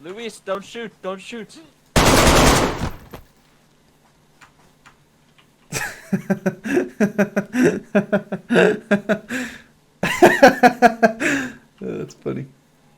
Luis, don't shoot, don't shoot. That's funny.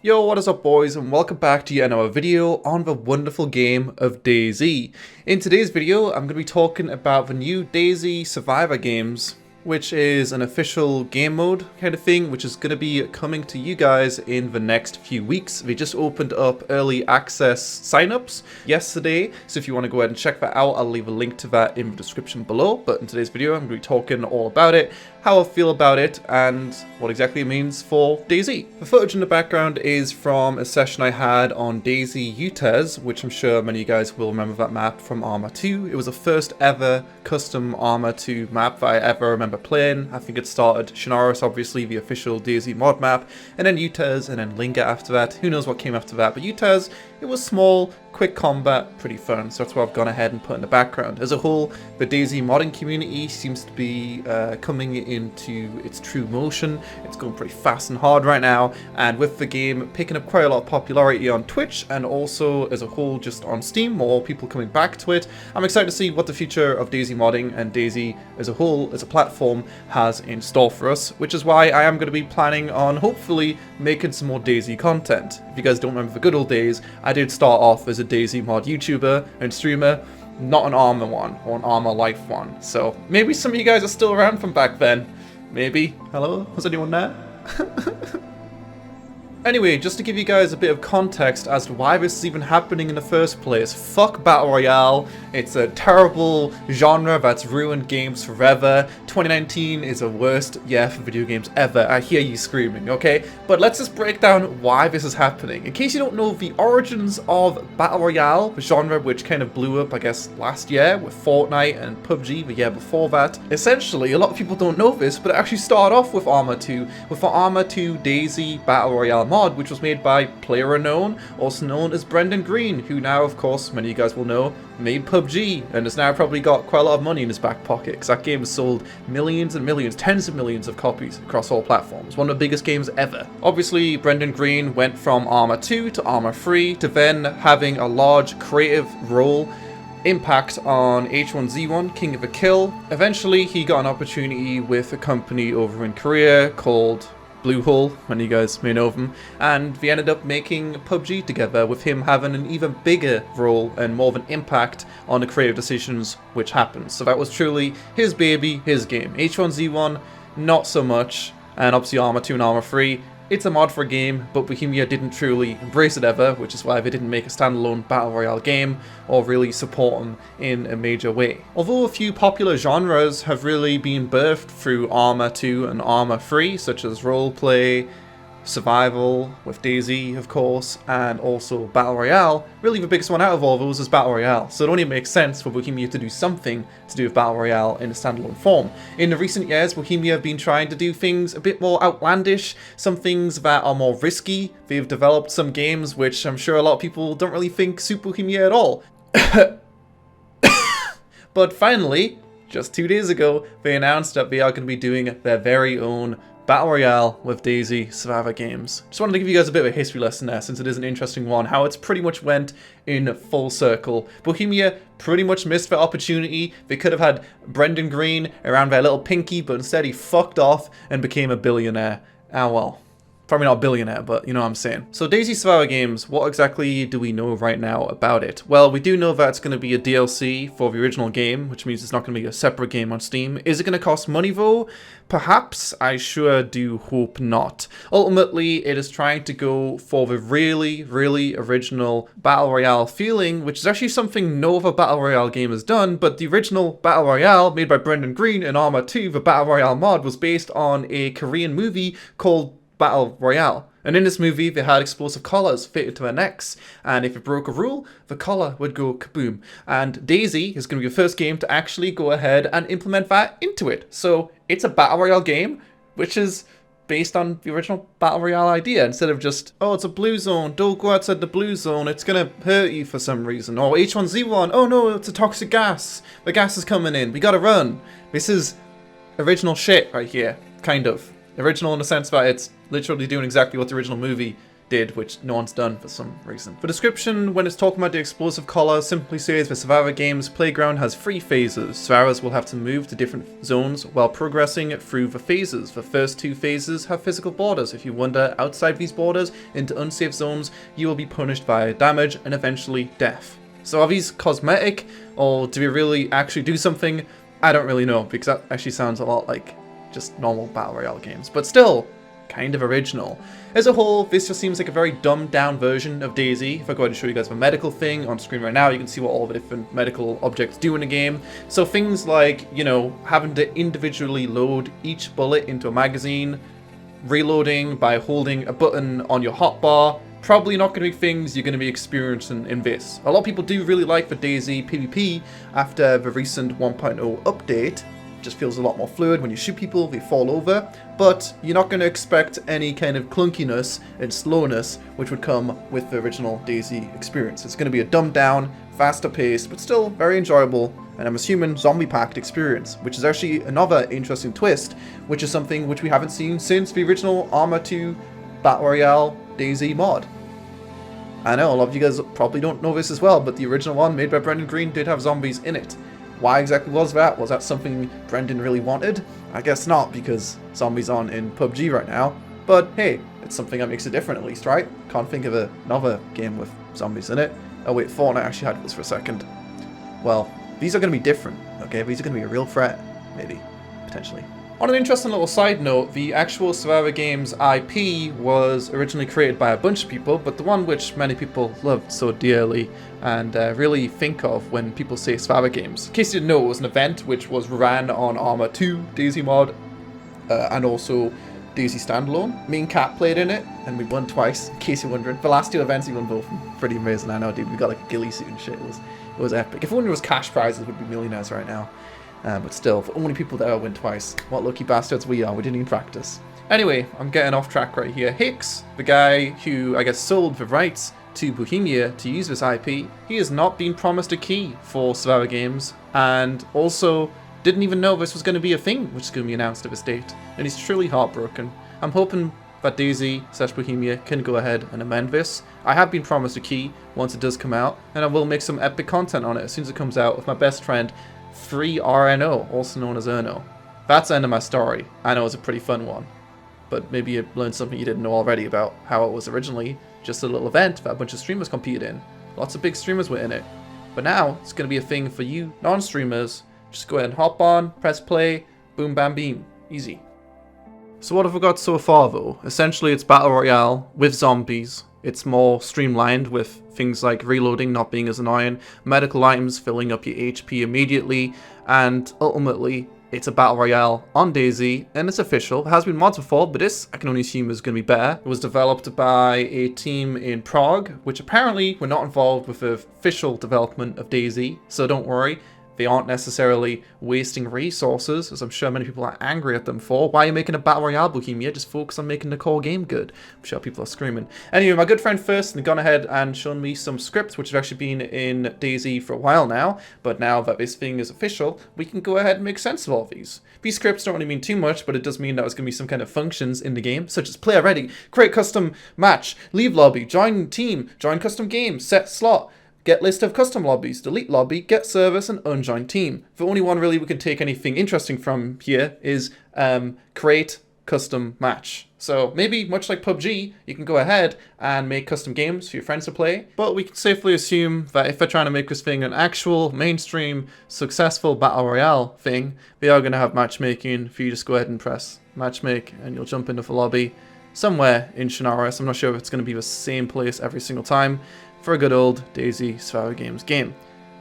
Yo, what is up boys, and welcome back to yet another video on the wonderful game of DayZ. In today's video, I'm going to be talking about the new DayZ Survivor games, which is an official game mode kind of thing, which is going to be coming to you guys in the next few weeks. They just opened up early access signups yesterday, so if you want to go ahead and check that out, I'll leave a link to that in the description below. But in today's video, I'm going to be talking all about it, how I feel about it, and what exactly it means for DayZ. The footage in the background is from a session I had on DayZ UTES, which I'm sure many of you guys will remember that map from Arma 2. It was the first ever custom Arma 2 map that I ever remember playing. I think it started Genoa, obviously the official DayZ mod map, and then UTES, and then Linga after that. Who knows what came after that, but UTES, it was small, quick combat, pretty fun, so that's what I've gone ahead and put in the background. As a whole, the DayZ modding community seems to be coming into its true motion. It's going pretty fast and hard right now, and with the game picking up quite a lot of popularity on Twitch, and also as a whole just on Steam, more people coming back to it, I'm excited to see what the future of DayZ modding and DayZ as a whole, as a platform, has in store for us, which is why I am going to be planning on hopefully making some more DayZ content. If you guys don't remember the good old days, I did start off as a DayZ mod YouTuber and streamer, not an Arma one, or an Arma Life one. So maybe some of you guys are still around from back then. Maybe. Hello? Was anyone there? Anyway, just to give you guys a bit of context as to why this is even happening in the first place, fuck Battle Royale. It's a terrible genre that's ruined games forever. 2019 is the worst year for video games ever. I hear you screaming, okay? But let's just break down why this is happening. In case you don't know the origins of Battle Royale, the genre which kind of blew up, I guess, last year with Fortnite and PUBG the year before that. Essentially, a lot of people don't know this, but it actually started off with Arma 2, with the Arma 2 DayZ Battle Royale mod, which was made by PlayerUnknown, also known as Brendan Green, who now, of course, many of you guys will know, made PUBG, and has now probably got quite a lot of money in his back pocket, because that game has sold millions and millions, tens of millions of copies across all platforms. One of the biggest games ever. Obviously, Brendan Green went from Arma 2 to Arma 3 to then having a large creative role impact on H1Z1, King of a Kill. Eventually, he got an opportunity with a company over in Korea called Bluehole, many of you guys may know them, and they ended up making PUBG together, with him having an even bigger role and more of an impact on the creative decisions which happened. So that was truly his baby, his game. H1Z1, not so much, and obviously Arma 2 and Arma 3, it's a mod for a game, but Bohemia didn't truly embrace it ever, which is why they didn't make a standalone Battle Royale game or really support them in a major way. Although a few popular genres have really been birthed through Arma 2 and Arma 3, such as roleplay, survival with DayZ, of course, and also Battle Royale, really the biggest one out of all those is Battle Royale, so it only makes sense for Bohemia to do something to do with Battle Royale in a standalone form. In the recent years, Bohemia have been trying to do things a bit more outlandish, some things that are more risky. They've developed some games which I'm sure a lot of people don't really think suit Bohemia at all. But finally, just 2 days ago, they announced that they are going to be doing their very own Battle Royale with DayZ Survivor games. Just wanted to give you guys a bit of a history lesson there, since it is an interesting one, how it's pretty much went in full circle. Bohemia pretty much missed their opportunity. They could have had Brendan Green around their little pinky, but instead he fucked off and became a billionaire. Ah well. Probably not a billionaire, but you know what I'm saying. So DayZ Survivor Games, what exactly do we know right now about it? Well, we do know that it's going to be a DLC for the original game, which means it's not going to be a separate game on Steam. Is it going to cost money though? Perhaps. I sure do hope not. Ultimately, it is trying to go for the really, really original Battle Royale feeling, which is actually something no other Battle Royale game has done, but the original Battle Royale made by Brendan Green in Arma 2, the Battle Royale mod, was based on a Korean movie called Battle Royale. And in this movie, they had explosive collars fitted to their necks, and if it broke a rule, the collar would go kaboom. And DayZ is going to be the first game to actually go ahead and implement that into it. So it's a Battle Royale game, which is based on the original Battle Royale idea, instead of just, oh, it's a blue zone, don't go outside the blue zone, it's gonna hurt you for some reason. Or H1Z1, oh no, it's a toxic gas, the gas is coming in, we gotta run. This is original shit right here, kind of. Original in the sense that it's literally doing exactly what the original movie did, which no one's done for some reason. The description, when it's talking about the explosive collar, simply says the Survivor Games playground has 3 phases. Survivors will have to move to different zones while progressing through the phases. The first 2 phases have physical borders. If you wander outside these borders into unsafe zones, you will be punished by damage and eventually death. So are these cosmetic, or do we really actually do something? I don't really know, because that actually sounds a lot like just normal Battle Royale games. But still, kind of original. As a whole, this just seems like a very dumbed down version of DayZ. If I go ahead and show you guys the medical thing on screen right now, you can see what all the different medical objects do in the game. So things like, you know, having to individually load each bullet into a magazine, reloading by holding a button on your hotbar, probably not going to be things you're going to be experiencing in this. A lot of people do really like the DayZ PvP after the recent 1.0 update. Just feels a lot more fluid. When you shoot people, they fall over, but you're not going to expect any kind of clunkiness and slowness which would come with the original DayZ experience. It's going to be a dumbed down, faster paced, but still very enjoyable, and I'm assuming zombie-packed experience, which is actually another interesting twist, which is something which we haven't seen since the original Arma 2 Battle Royale DayZ mod. I know a lot of you guys probably don't know this as well, but the original one made by Brendan Green did have zombies in it. Why exactly was that? Was that something Brendan really wanted? I guess not, because zombies aren't in PUBG right now. But hey, it's something that makes it different at least, right? Can't think of another game with zombies in it. Oh wait, Fortnite actually had this for a second. Well, these are going to be different, okay? These are going to be a real threat, maybe, potentially. On an interesting little side note, the actual Survivor Games IP was originally created by a bunch of people, but the one which many people loved so dearly and really think of when people say Survivor Games. In case you didn't know, it was an event which was ran on Arma 2, DayZ mod, and also DayZ Standalone. Me and Kat played in it, and we won twice, in case you're wondering. The last 2 events, we won both. Pretty amazing, I know, dude. We got like a ghillie suit and shit. It was epic. If only it was cash prizes, we'd be millionaires right now. But still, for only people that win twice. What lucky bastards we are, we didn't even practice. Anyway, I'm getting off track right here. Hicks, the guy who, I guess, sold the rights to Bohemia to use this IP, he has not been promised a key for Survivor Games, and also didn't even know this was going to be a thing which is going to be announced at this date, and he's truly heartbroken. I'm hoping that DayZ/Bohemia can go ahead and amend this. I have been promised a key once it does come out, and I will make some epic content on it as soon as it comes out with my best friend, 3RNO, also known as Erno. That's the end of my story. I know it's a pretty fun one, but maybe you learned something you didn't know already about how it was originally just a little event that a bunch of streamers competed in. Lots of big streamers were in it. But now, it's going to be a thing for you non-streamers. Just go ahead and hop on, press play, boom bam beam. Easy. So what have we got so far though? Essentially it's Battle Royale with zombies. It's more streamlined with things like reloading not being as annoying, medical items filling up your HP immediately, and ultimately it's a Battle Royale on DayZ, and it's official. It has been mods before, but this I can only assume is going to be better. It was developed by a team in Prague, which apparently were not involved with the official development of DayZ, so don't worry. They aren't necessarily wasting resources, as I'm sure many people are angry at them for. Why are you making a Battle Royale, Bohemia? Just focus on making the core game good. I'm sure people are screaming. Anyway, my good friend first has gone ahead and shown me some scripts, which have actually been in DayZ for a while now. But now that this thing is official, we can go ahead and make sense of all these. These scripts don't really mean too much, but it does mean that there's going to be some kind of functions in the game, such as player ready, create custom match, leave lobby, join team, join custom game, set slot, get list of custom lobbies, delete lobby, get service, and unjoin team. The only one really we can take anything interesting from here is create custom match. So maybe much like PUBG, you can go ahead and make custom games for your friends to play, but we can safely assume that if they're trying to make this thing an actual mainstream successful Battle Royale thing, they are going to have matchmaking for you. Just go ahead and press matchmake and you'll jump into the lobby somewhere in Shinaris. I'm not sure if it's going to be the same place every single time, for a good old DayZ Survivor Games game.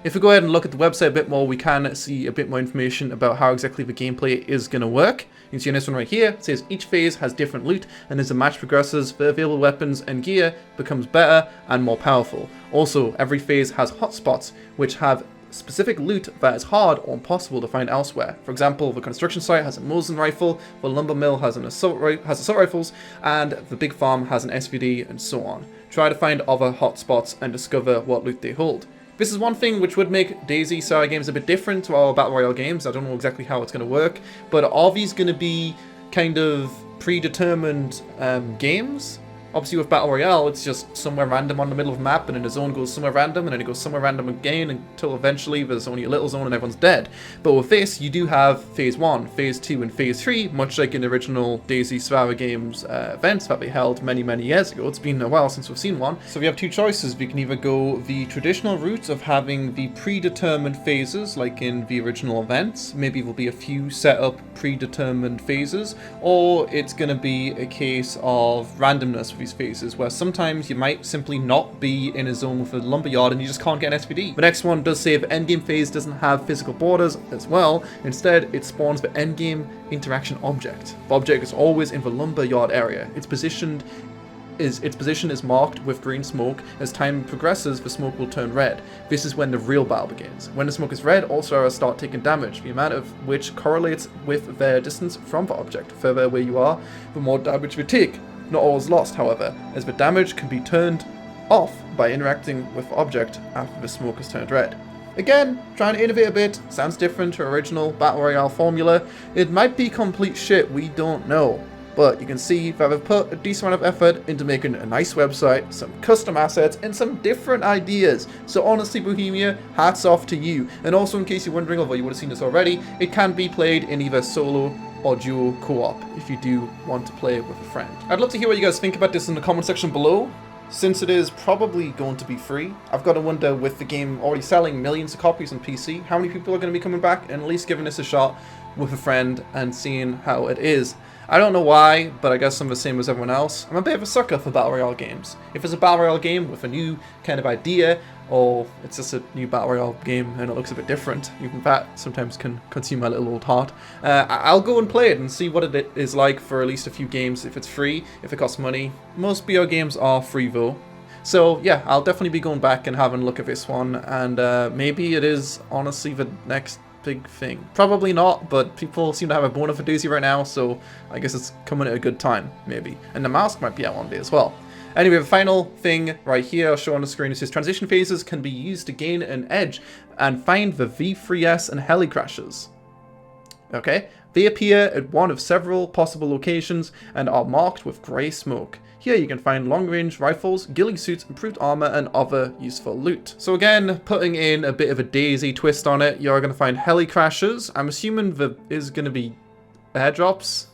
If we go ahead and look at the website a bit more, we can see a bit more information about how exactly the gameplay is going to work. You can see on this one right here, it says each phase has different loot, and as the match progresses, the available weapons and gear becomes better and more powerful. Also, every phase has hotspots, which have specific loot that is hard or impossible to find elsewhere. For example, the construction site has a Mosin rifle, the lumber mill has assault rifles, and the big farm has an SVD, and so on. Try to find other hotspots and discover what loot they hold. This is one thing which would make DayZ Survivor Games a bit different to our Battle Royale games. I don't know exactly how it's going to work, but are these going to be kind of predetermined games? Obviously with Battle Royale, it's just somewhere random on the middle of the map, and then the zone goes somewhere random, and then it goes somewhere random again until eventually there's only a little zone and everyone's dead. But with this, you do have Phase 1, Phase 2, and Phase 3, much like in the original DayZ Survivor GameZ events that we held many years ago. It's been a while since we've seen one. So we have two choices. We can either go the traditional route of having the predetermined phases, like in the original events. Maybe there'll be a few set up predetermined phases, or it's going to be a case of randomness with these phases, where sometimes you might simply not be in a zone with a lumberyard and you just can't get an SPD. The next one does say the endgame phase doesn't have physical borders as well. Instead, it spawns the endgame interaction object. The object is always in the lumberyard area. Its position is marked with green smoke. As time progresses, the smoke will turn red. This is when the real battle begins. When the smoke is red, all survivors start taking damage, the amount of which correlates with their distance from the object. The further away you are, the more damage they take. Not all is lost, however, as the damage can be turned off by interacting with the object after the smoke has turned red. Again, trying to innovate a bit, sounds different to original Battle Royale formula. It might be complete shit, we don't know. But you can see that they've put a decent amount of effort into making a nice website, some custom assets, and some different ideas. So honestly, Bohemia, hats off to you. And also, in case you're wondering, although you would have seen this already, it can be played in either solo or duo co-op if you do want to play with a friend. I'd love to hear what you guys think about this in the comment section below. Since it is probably going to be free, I've got to wonder, with the game already selling millions of copies on PC, how many people are going to be coming back and at least giving this a shot with a friend and seeing how it is. I don't know why, but I guess I'm the same as everyone else. I'm a bit of a sucker for Battle Royale games. If it's a Battle Royale game with a new kind of idea, or it's just a new Battle Royale game and it looks a bit different, even that sometimes can consume my little old heart, I'll go and play it and see what it is like for at least a few games. If it's free, if it costs money. Most BR games are free though. So yeah, I'll definitely be going back and having a look at this one, and maybe it is honestly the next big thing. Probably not, but people seem to have a boner for Doozy right now, so I guess it's coming at a good time, maybe. And the mask might be out one day as well. Anyway, the final thing right here I'll show on the screen is his transition phases can be used to gain an edge and find the V3S and heli crashes. Okay, they appear at one of several possible locations and are marked with grey smoke. Here you can find long-range rifles, ghillie suits, improved armor, and other useful loot. So again, putting in a bit of a DayZ twist on it, you're going to find heli crashes. I'm assuming there is going to be airdrops.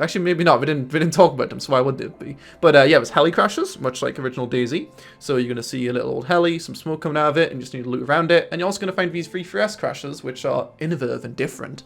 Actually, maybe not. We didn't talk about them, so why would it be? But yeah, it's heli crashes, much like original DayZ. So you're going to see a little old heli, some smoke coming out of it, and you just need to loot around it. And you're also going to find these V3S crashes, which are innovative and different,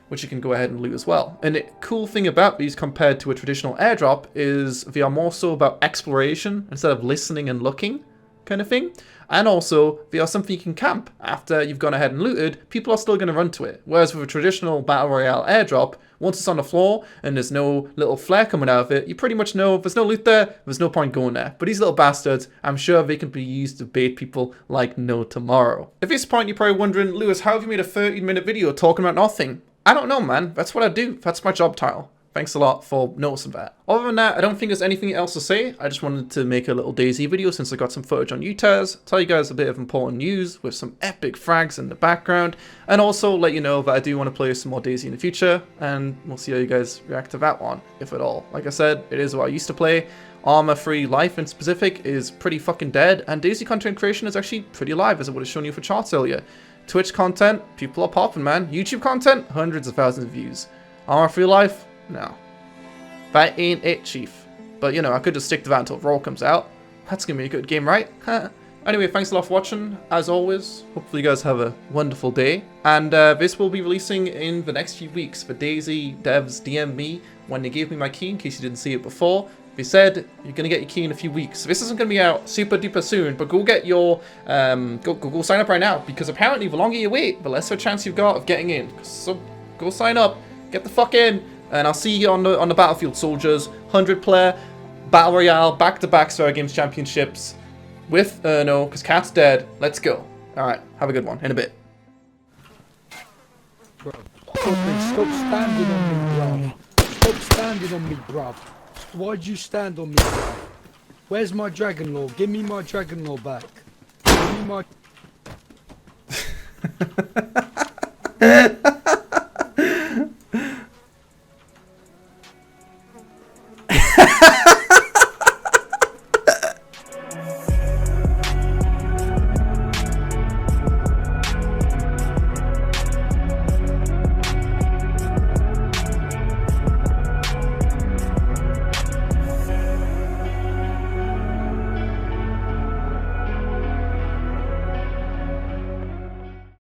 which you can go ahead and loot as well. And the cool thing about these compared to a traditional airdrop is they are more so about exploration instead of listening and looking kind of thing. And also, they are something you can camp. After you've gone ahead and looted, people are still going to run to it. Whereas with a traditional Battle Royale airdrop, once it's on the floor and there's no little flare coming out of it, you pretty much know if there's no loot there, there's no point going there. But these little bastards, I'm sure they can be used to bait people like no tomorrow. At this point, you're probably wondering, Lewis, how have you made a 30-minute video talking about nothing? I don't know, man. That's what I do. That's my job title. Thanks a lot for noticing that. Other than that, I don't think there's anything else to say. I just wanted to make a little DayZ video since I got some footage on UTAS, tell you guys a bit of important news with some epic frags in the background, and also let you know that I do want to play some more DayZ in the future, and we'll see how you guys react to that one, if at all. Like I said, it is what I used to play. Armor-free life in specific is pretty fucking dead, and DayZ content creation is actually pretty alive, as I would have shown you for charts earlier. Twitch content, people are popping, man. YouTube content, hundreds of thousands of views. Armor-free life? No. That ain't it, chief. But, you know, I could just stick to that until Royale comes out. That's gonna be a good game, right? Anyway, thanks a lot for watching, as always. Hopefully you guys have a wonderful day. And this will be releasing in the next few weeks. The DayZ devs DM'd me when they gave me my key, in case you didn't see it before. They said you're gonna get your key in a few weeks. So this isn't gonna be out super duper soon, but go get your go sign up right now, because apparently the longer you wait, the less of a chance you've got of getting in. So go sign up, get the fuck in, and I'll see you on the battlefield, soldiers. 100-player Battle Royale back-to-back Survivor Games Championships with Erno, because Cat's dead. Let's go. All right, have a good one. In a bit. Bro, stop standing on me, bruv. Stop standing on me, bruv. Why'd you stand on me, bruv? Where's my dragon lore? Give me my dragon lore back. Give me my...